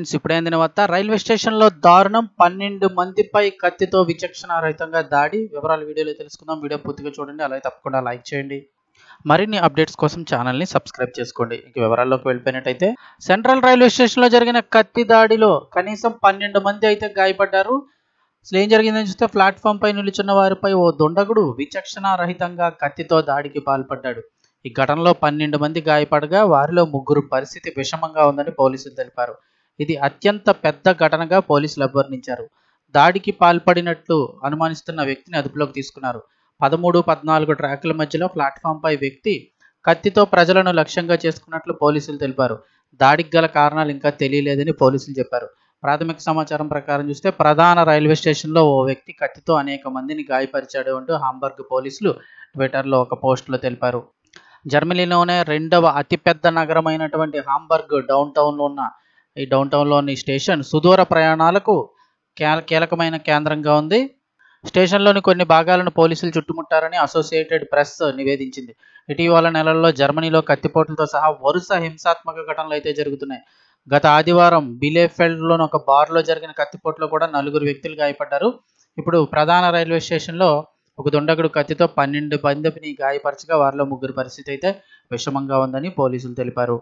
Friends ఇప్పుడే అందిన వార్త రైల్వే స్టేషన్లో దారుణం 12 మందిపై కత్తితో విచక్షణారహితంగా దాడి. వివరాలు వీడియోలో తెలుసుకుందాం. వీడియో పూర్తిగా చూడండి, అలాగే తప్పకుండా లైక్ చేయండి. మరిన్ని అప్డేట్స్ కోసం ఛానల్ని సబ్స్క్రైబ్ చేసుకోండి. ఇక వివరాల్లోకి వెళ్ళిపోయినట్టయితే సెంట్రల్ రైల్వే స్టేషన్లో జరిగిన కత్తి దాడిలో కనీసం 12 మంది అయితే గాయపడ్డారు. అసలు ఏం జరిగిందని చూస్తే ప్లాట్ఫామ్ పై నిలుచున్న వారిపై ఓ దుండగుడు విచక్షణారహితంగా కత్తితో దాడికి పాల్పడ్డాడు. ఈ ఘటనలో 12 మంది గాయపడగా వారిలో 3 పరిస్థితి విషమంగా ఉందని పోలీసులు తెలిపారు. ఇది అత్యంత పెద్ద ఘటనగా పోలీసులు అభివర్ణించారు. దాడికి పాల్పడినట్లు అనుమానిస్తున్న వ్యక్తిని అదుపులోకి తీసుకున్నారు. 13, 14 ట్రాకుల మధ్యలో ప్లాట్ఫామ్పై వ్యక్తి కత్తితో ప్రజలను లక్ష్యంగా చేసుకున్నట్లు పోలీసులు తెలిపారు. దాడికి గల కారణాలు ఇంకా తెలియలేదని పోలీసులు చెప్పారు. ప్రాథమిక సమాచారం ప్రకారం చూస్తే ప్రధాన రైల్వే స్టేషన్లో ఓ వ్యక్తి కత్తితో అనేక మందిని గాయపరిచాడు అంటూ హాంబర్గ్ పోలీసులు ట్విట్టర్లో ఒక పోస్టులో తెలిపారు. జర్మనీలోనే రెండవ అతిపెద్ద నగరమైనటువంటి హాంబర్గ్ డౌన్ టౌన్లోని స్టేషన్ సుదూర ప్రయాణాలకు కీలకమైన కేంద్రంగా ఉంది. స్టేషన్లోని కొన్ని భాగాలను పోలీసులు చుట్టుముట్టారని అసోసియేటెడ్ ప్రెస్ నివేదించింది. ఇటీవల నెలల్లో జర్మనీలో కత్తిపోట్లతో సహా వరుస హింసాత్మక ఘటనలు అయితే జరుగుతున్నాయి. గత ఆదివారం బిలెఫెల్డ్లోని ఒక బార్లో జరిగిన కత్తిపోట్లో కూడా 4 వ్యక్తులు గాయపడ్డారు. ఇప్పుడు ప్రధాన రైల్వే స్టేషన్లో ఒక దుండగుడు కత్తితో 12 మందిని గాయపరచగా వారిలో 3 పరిస్థితి అయితే విషమంగా ఉందని పోలీసులు తెలిపారు.